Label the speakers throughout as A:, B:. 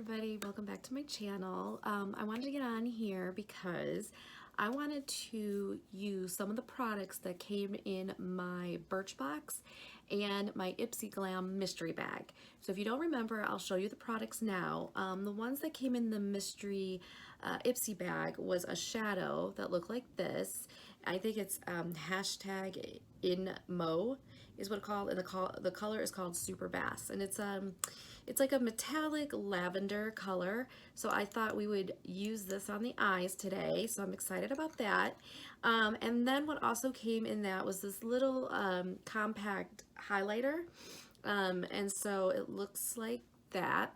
A: everybody, welcome back to my channel. I wanted to get on here because I wanted to use some of the products that came in my Birchbox and my Ipsy Glam mystery bag. So if you don't remember, I'll show you the products now. The ones that came in the mystery Ipsy bag was a shadow that looked like this. I think it's hashtag InMo is what it's called, and the color is called Super Bass, and it's like a metallic lavender color. So I thought we would use this on the eyes today, so I'm excited about that. And then what also came in that was this little compact highlighter, and so it looks like that,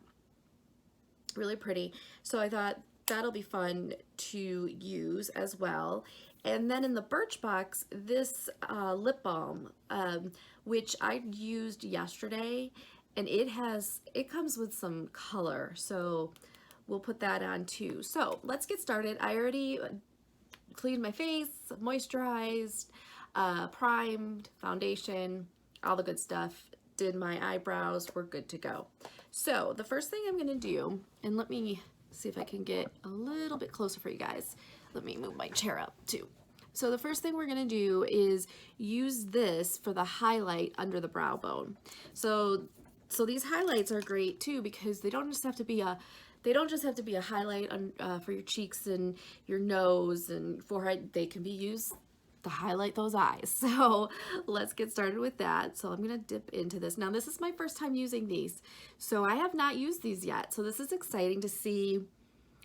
A: really pretty. So I thought that'll be fun to use as well. And then in the Birchbox, this lip balm, which I used yesterday, and it comes with some color, so we'll put that on too. So let's get started. I already cleaned my face, moisturized, primed, foundation, all the good stuff, did my eyebrows, we're good to go. So the first thing I'm gonna do, and let me see if I can get a little bit closer for you guys. Let me move my chair up too. So the first thing we're gonna do is use this for the highlight under the brow bone. So these highlights are great too, because they don't just have to be a highlight for your cheeks and your nose and forehead. They can be used to highlight those eyes. So let's get started with that. So I'm gonna dip into this. Now this is my first time using these, so I have not used these yet. So this is exciting to see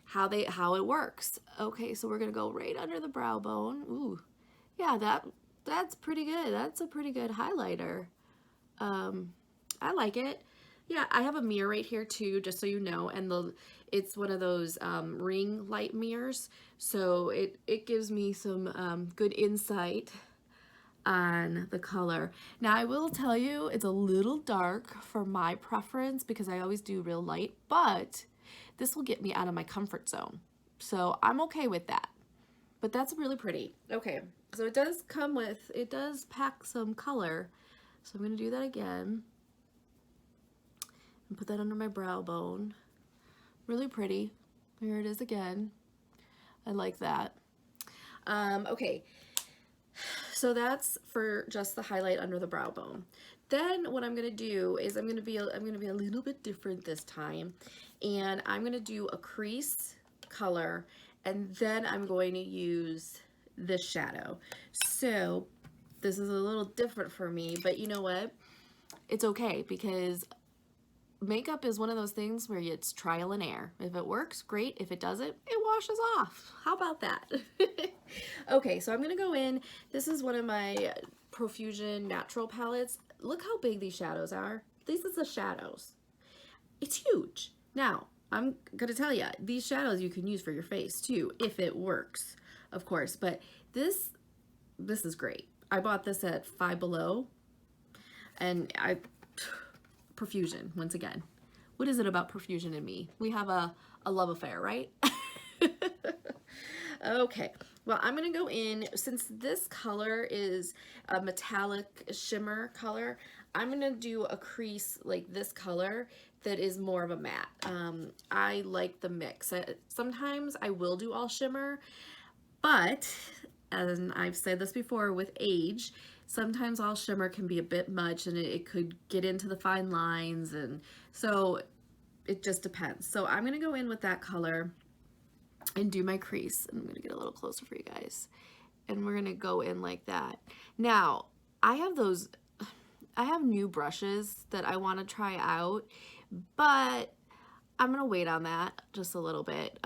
A: how it works. Okay, so we're gonna go right under the brow bone. Ooh, yeah, that's pretty good. That's a pretty good highlighter. I like it. Yeah, I have a mirror right here too, just so you know, and it's one of those ring light mirrors, so it gives me some good insight on the color. Now I will tell you, it's a little dark for my preference because I always do real light, but this will get me out of my comfort zone, so I'm okay with that. But that's really pretty. Okay, so it does pack some color, so I'm gonna do that again and put that under my brow bone. Really pretty. Here it is again. I like that. Okay, so that's for just the highlight under the brow bone. Then what I'm gonna do is I'm gonna be a little bit different this time, and I'm gonna do a crease color, and then I'm going to use this shadow. So this is a little different for me, but you know what? It's okay, because makeup is one of those things where it's trial and error. If it works, great. If it doesn't, it washes off. How about that? Okay, so I'm gonna go in. This is one of my Profusion natural palettes. Look how big these shadows are. These are the shadows. It's huge. Now, I'm gonna tell you, these shadows you can use for your face too, if it works, of course. But this is great. I bought this at Five Below, and Profusion, once again. What is it about Profusion and me? We have a love affair, right? Okay, well, I'm gonna go in, since this color is a metallic shimmer color, I'm gonna do a crease like this color that is more of a matte. I like the mix. Sometimes I will do all shimmer, but, and I've said this before, with age, sometimes all shimmer can be a bit much, and it could get into the fine lines, and so it just depends. So I'm gonna go in with that color and do my crease. I'm gonna get a little closer for you guys, and we're gonna go in like that. Now I have new brushes that I want to try out, but I'm gonna wait on that just a little bit,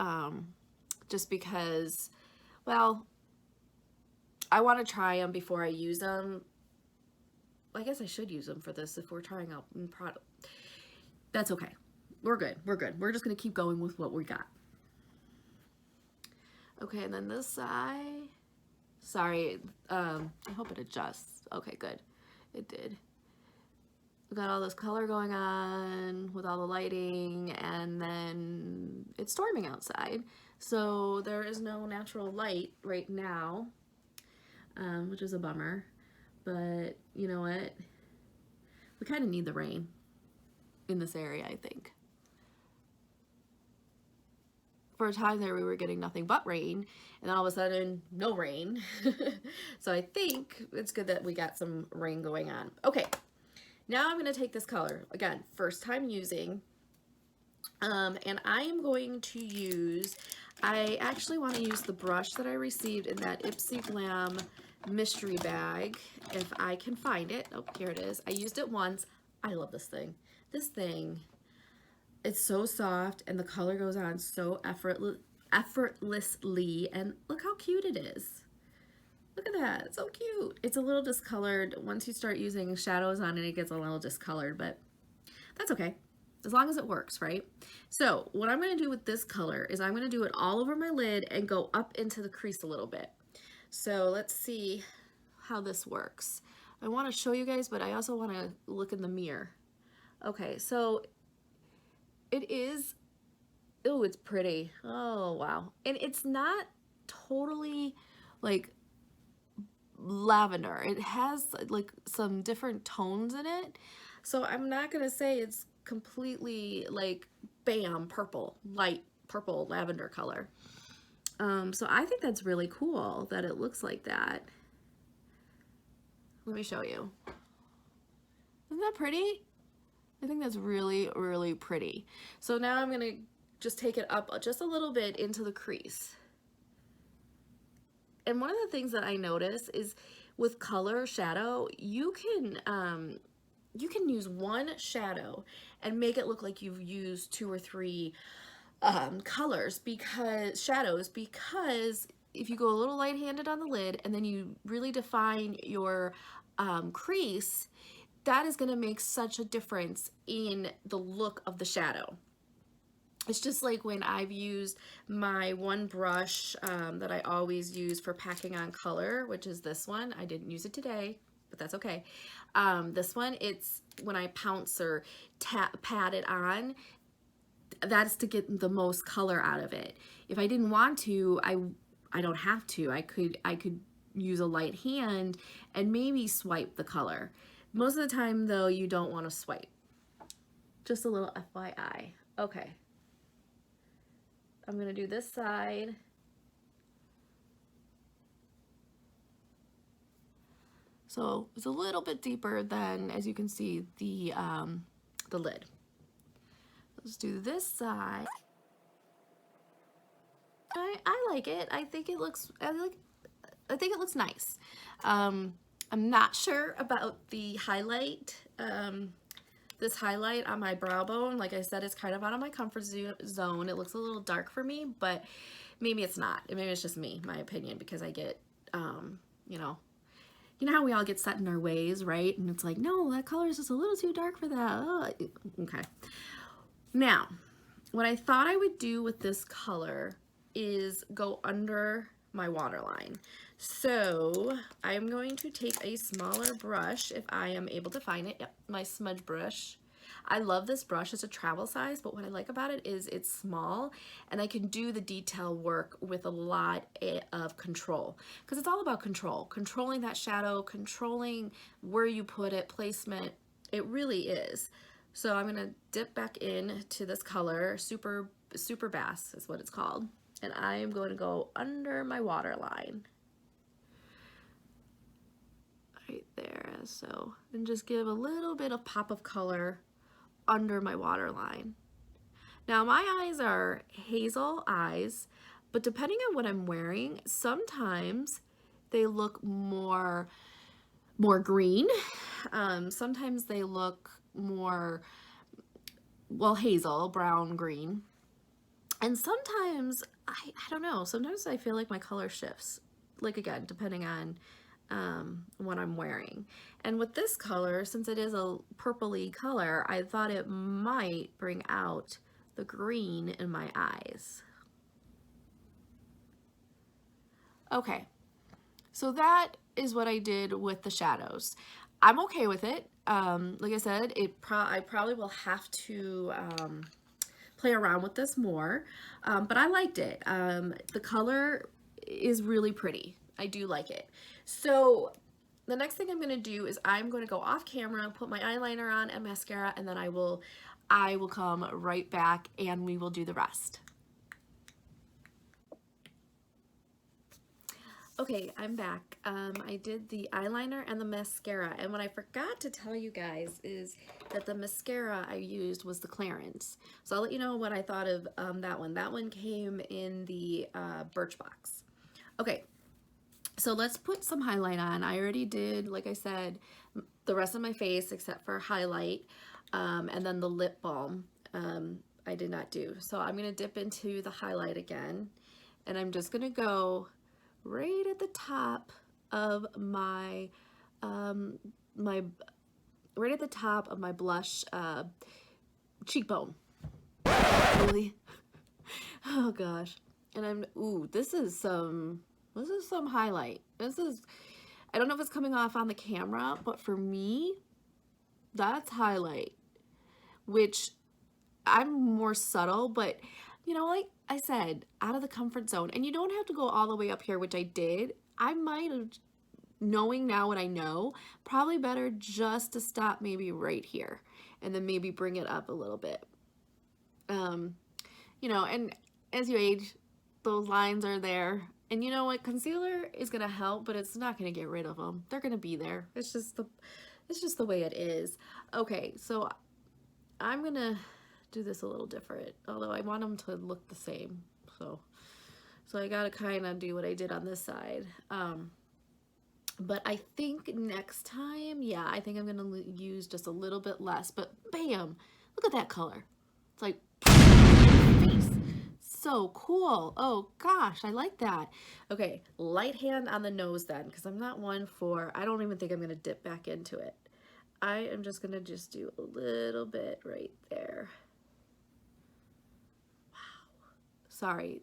A: just because, well, I want to try them before I use them. I guess I should use them for this if we're trying out new product. That's okay. We're good. We're good. We're just going to keep going with what we got. Okay, and then this side. Sorry, I hope it adjusts. Okay, good. It did. We got all this color going on with all the lighting, and then it's storming outside, so there is no natural light right now. Which is a bummer, but you know what? We kind of need the rain in this area, I think. for a time there we were getting nothing but rain, and then all of a sudden no rain. So I think it's good that we got some rain going on. Okay, now I'm going to take this color again, first time using, and I am going to use, I actually want to use the brush that I received in that Ipsy Glam mystery bag, if I can find it. Oh, here it is. I used it once. I love this thing. This thing, it's so soft and the color goes on so effortlessly, and look how cute it is. Look at that, it's so cute. It's a little discolored. Once you start using shadows on it, it gets a little discolored, but that's okay, as long as it works, right? So what I'm gonna do with this color is I'm gonna do it all over my lid and go up into the crease a little bit. So let's see how this works. I wanna show you guys, but I also wanna look in the mirror. Okay, so it is, oh, it's pretty. Oh, wow. And it's not totally like lavender. It has like some different tones in it. So I'm not gonna say it's completely like bam, purple, light purple lavender color. So I think that's really cool that it looks like that. Let me show you. Isn't that pretty? I think that's really, really pretty. So now I'm gonna just take it up just a little bit into the crease. And one of the things that I notice is with color shadow, you can use one shadow and make it look like you've used 2 or 3 colors, shadows, because if you go a little light-handed on the lid and then you really define your crease, that is going to make such a difference in the look of the shadow. It's just like when I've used my one brush that I always use for packing on color, which is this one. I didn't use it today, but that's okay. This one, it's when I pounce or pat it on, that's to get the most color out of it. If I didn't want to, I don't have to. I could use a light hand and maybe swipe the color. Most of the time though, you don't want to swipe. Just a little FYI. Okay. I'm gonna do this side. So it's a little bit deeper than, as you can see, the lid. Let's do this side. I like it. I think it looks nice. I'm not sure about the highlight. This highlight on my brow bone, like I said, it's kind of out of my comfort zone. It looks a little dark for me, but maybe it's not. Maybe it's just me, my opinion, because I get, you know how we all get set in our ways, right? And it's like, no, that color is just a little too dark for that. Oh, okay. Now, what I thought I would do with this color is go under my waterline. So I'm going to take a smaller brush if I am able to find it. Yep, my smudge brush. I love this brush. It's a travel size, but what I like about it is it's small and I can do the detail work with a lot of control, because it's all about control. Controlling that shadow, controlling where you put it, placement. It really is. So I'm gonna dip back into this color, Super Bass is what it's called. And I am going to go under my waterline. Right there, so, and just give a little bit of pop of color under my waterline. Now my eyes are hazel eyes, but depending on what I'm wearing, sometimes they look more green. Sometimes they look more, well, hazel, brown, green. And sometimes, I don't know, sometimes I feel like my color shifts, like again, depending on what I'm wearing. And with this color, since it is a purpley color, I thought it might bring out the green in my eyes. Okay, so that is what I did with the shadows. I'm okay with it. Like I said, I probably will have to play around with this more, but I liked it. The color is really pretty. I do like it. So the next thing I'm going to do is I'm going to go off camera, put my eyeliner on and mascara, and then I will come right back and we will do the rest. Okay, I'm back. I did the eyeliner and the mascara, and what I forgot to tell you guys is that the mascara I used was the Clarins. So I'll let you know what I thought of that one. That one came in the Birchbox. Okay, so let's put some highlight on. I already did, like I said, the rest of my face except for highlight, and then the lip balm I did not do. So I'm gonna dip into the highlight again, and I'm just gonna go right at the top of my my right at the top of my blush cheekbone. Really? Oh gosh. And this is some highlight. I don't know if it's coming off on the camera, but for me, that's highlight, which I'm more subtle, but you know, like I said, out of the comfort zone. And you don't have to go all the way up here, which I did. I might have, knowing now what I know, probably better just to stop maybe right here and then maybe bring it up a little bit. You know, and as you age, those lines are there. And you know what? Concealer is gonna help, but it's not gonna get rid of them. They're gonna be there. It's just the way it is. Okay, so I'm gonna do this a little different, although I want them to look the same. So I gotta kind of do what I did on this side. But I think next time, yeah, I think I'm gonna use just a little bit less. But bam, look at that color. It's like face. So cool. Oh gosh, I like that. Okay, light hand on the nose then, because I'm not one for, I don't even think I'm gonna dip back into it. I am just gonna do a little bit right there. Wow. Sorry,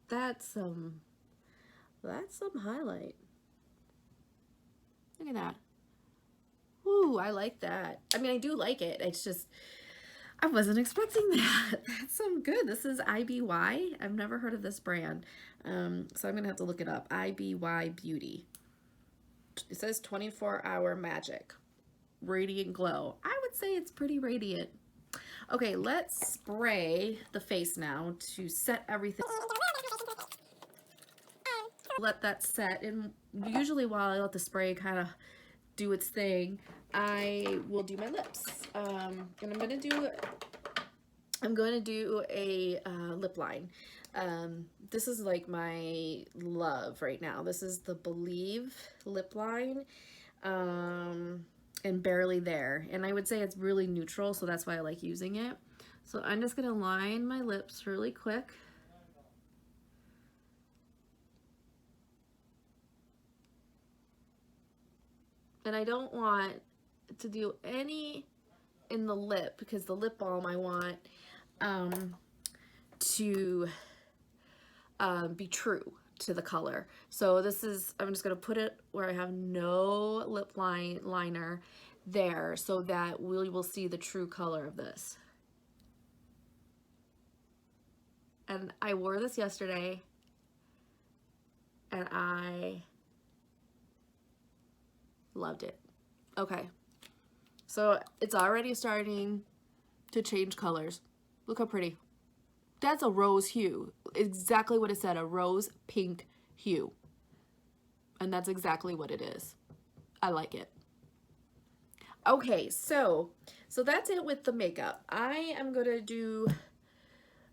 A: that's some highlight. Look at that. Ooh, I like that. I mean, I do like it. It's just, I wasn't expecting that. That's some good. This is IBY. I've never heard of this brand. So I'm gonna have to look it up. IBY Beauty. It says 24-hour magic. Radiant glow. I would say it's pretty radiant. Okay, let's spray the face now to set everything. Let that set, and usually while I let the spray kind of do its thing, I will do my lips. And I'm gonna do a lip line. This is like my love right now. This is the Believe lip line. And Barely There, and I would say it's really neutral, so that's why I like using it. So I'm just gonna line my lips really quick. And I don't want to do any in the lip because the lip balm I want to be true to the color. So this is, I'm just gonna put it where I have no lip liner there so that we will see the true color of this. And I wore this yesterday and I loved it. Okay, so it's already starting to change colors. Look how pretty. That's a rose hue. Exactly what it said, a rose pink hue. And that's exactly what it is. I like it. Okay, so that's it with the makeup. I am gonna do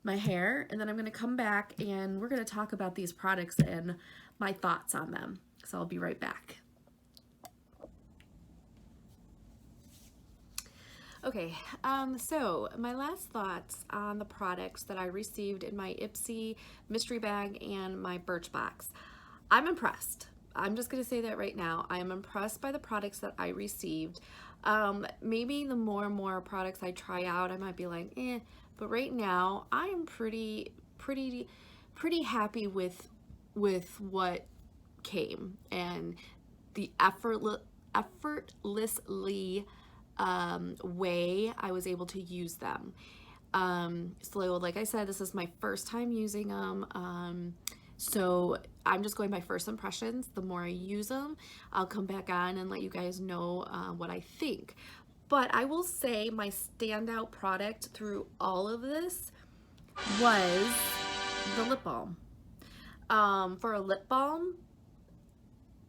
A: my hair and then I'm gonna come back and we're gonna talk about these products and my thoughts on them. So I'll be right back. Okay, so my last thoughts on the products that I received in my Ipsy mystery bag and my Birchbox. I'm impressed. I'm just gonna say that right now. I am impressed by the products that I received. Maybe the more and more products I try out, I might be like, eh, but right now I am pretty happy with what came and the effortlessly way I was able to use them. So like I said, this is my first time using them. So I'm just going by first impressions. The more I use them, I'll come back on and let you guys know what I think. But I will say my standout product through all of this was the lip balm. For a lip balm,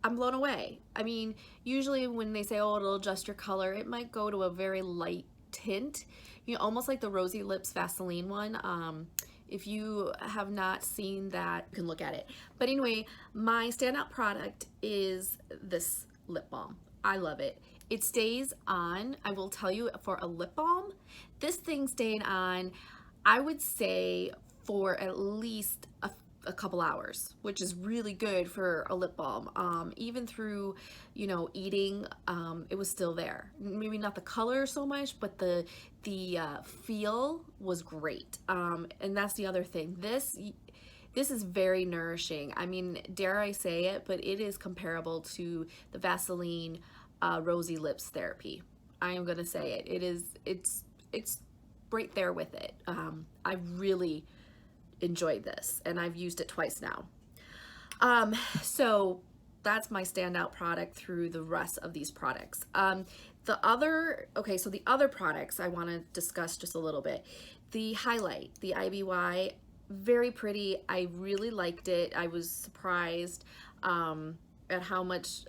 A: I'm blown away. I mean, usually when they say, oh, it'll adjust your color, it might go to a very light tint, you know, almost like the Rosy Lips Vaseline one. If you have not seen that, you can look at it. But anyway, my standout product is this lip balm. I love it. It stays on. I will tell you, for a lip balm, this thing stayed on, I would say, for at least a couple hours, which is really good for a lip balm. Even through, you know, eating, it was still there. Maybe not the color so much, but the feel was great. And that's the other thing. This is very nourishing. I mean, dare I say it, but it is comparable to the Vaseline Rosy Lips Therapy. I am gonna say it. It's right there with it. I really enjoyed this, and I've used it twice now. So that's my standout product through the rest of these products. The other products I want to discuss just a little bit. The highlight, the IBY, very pretty. I really liked it. I was surprised at how much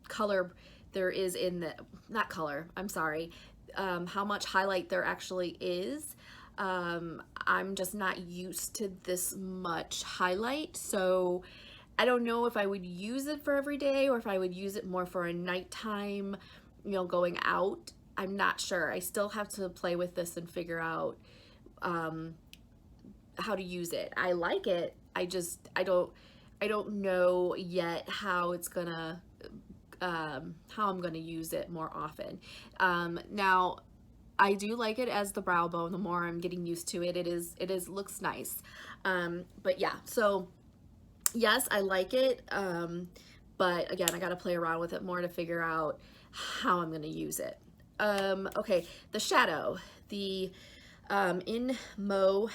A: color there is in the, not color, I'm sorry, how much highlight there actually is. I'm just not used to this much highlight, so I don't know if I would use it for every day or if I would use it more for a nighttime, you know, going out. I'm not sure. I still have to play with this and figure out how to use it. I like it. I don't know yet how it's gonna how I'm gonna use it more often. Now, I do like it as the brow bone. The more I'm getting used to it, it looks nice. But yeah, so yes, I like it. But again, I got to play around with it more to figure out how I'm going to use it. Okay, the shadow, the #InMo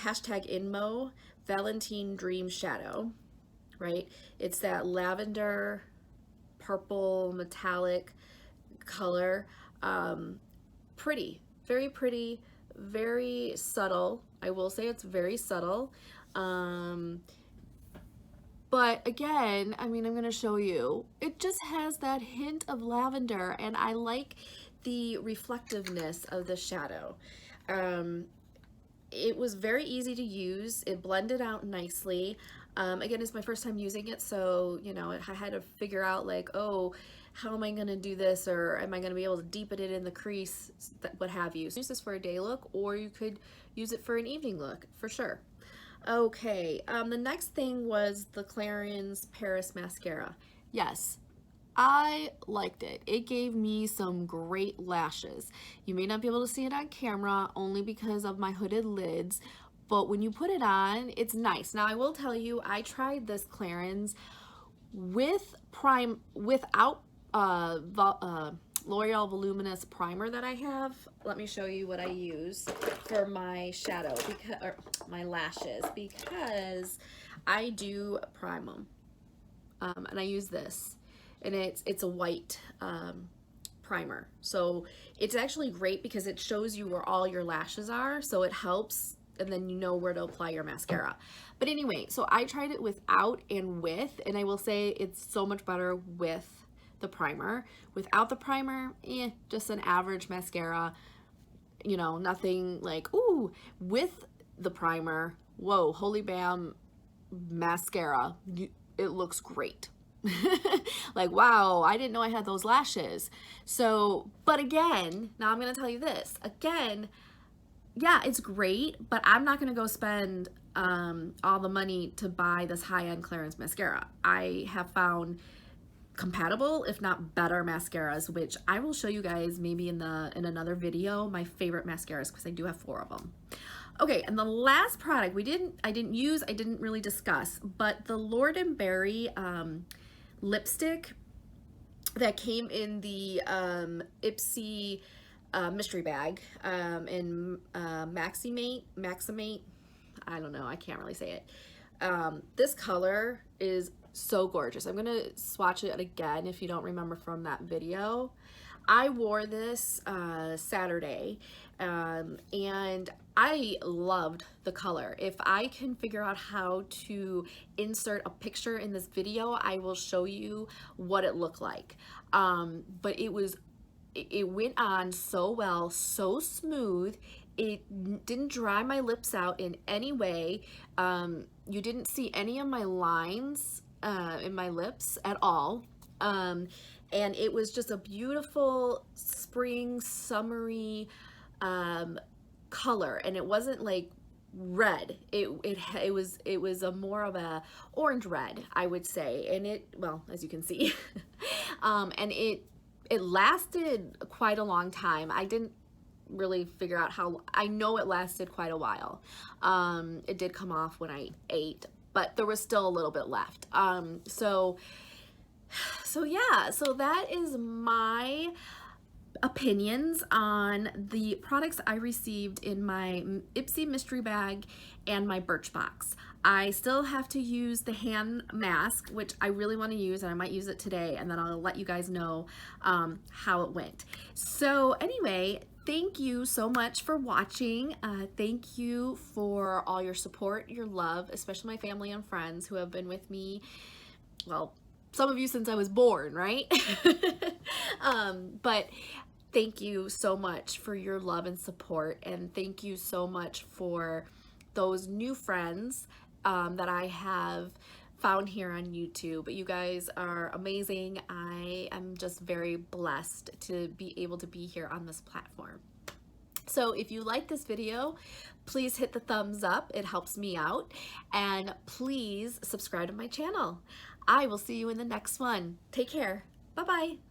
A: Valentine Dream Shadow, right? It's that lavender purple metallic color. Pretty. Very pretty, very subtle. I will say it's very subtle. But again, I mean, I'm gonna show you. It just has that hint of lavender, and I like the reflectiveness of the shadow. It was very easy to use. It blended out nicely. Again, it's my first time using it, so, you know, I had to figure out like, oh, how am I going to do this, or am I going to be able to deepen it in the crease, what have you. So use this for a day look, or you could use it for an evening look, for sure. Okay, the next thing was the Clarins Paris Mascara. Yes, I liked it. It gave me some great lashes. You may not be able to see it on camera only because of my hooded lids, but when you put it on, it's nice. Now, I will tell you, I tried this Clarins without L'Oreal Voluminous Primer that I have. Let me show you what I use for my shadow, or my lashes, because I do prime them. And I use this, and it's a white primer. So it's actually great because it shows you where all your lashes are, so it helps, and then you know where to apply your mascara. But anyway, so I tried it without and with, and I will say it's so much better with the primer. Without the primer, just an average mascara, you know, nothing like, ooh. With the primer, whoa, Holy Bam mascara, it looks great. Like, wow, I didn't know I had those lashes. So, but again, now I'm gonna tell you this again, yeah, it's great, but I'm not gonna go spend all the money to buy this high-end Clarins mascara. I have found compatible, if not better, mascaras, which I will show you guys maybe in another video, my favorite mascaras, because I do have 4 of them. Okay, and the last product I didn't really discuss, but the Lord & Berry lipstick that came in the Ipsy mystery bag in Maximate, I don't know, I can't really say it. This color is So gorgeous. I'm gonna swatch it again if you don't remember from that video. I wore this Saturday, and I loved the color. If I can figure out how to insert a picture in this video, I will show you what it looked like. But it went on so well, so smooth. It didn't dry my lips out in any way. You didn't see any of my lines in my lips at all. And it was just a beautiful spring, summery color, and it wasn't like red. It was a more of a orange red, I would say, and well, as you can see, and it lasted quite a long time. I didn't really figure out how. I know it lasted quite a while. It did come off when I ate, but there was still a little bit left. So yeah, so that is my opinions on the products I received in my Ipsy mystery bag and my Birchbox. I still have to use the hand mask, which I really want to use, and I might use it today, and then I'll let you guys know how it went. So anyway, thank you so much for watching. Thank you for all your support, your love, especially my family and friends who have been with me, well, some of you since I was born, right? But thank you so much for your love and support, and thank you so much for those new friends that I have found here on YouTube. You guys are amazing. I am just very blessed to be able to be here on this platform. So if you like this video, please hit the thumbs up. It helps me out. And please subscribe to my channel. I will see you in the next one. Take care. Bye-bye.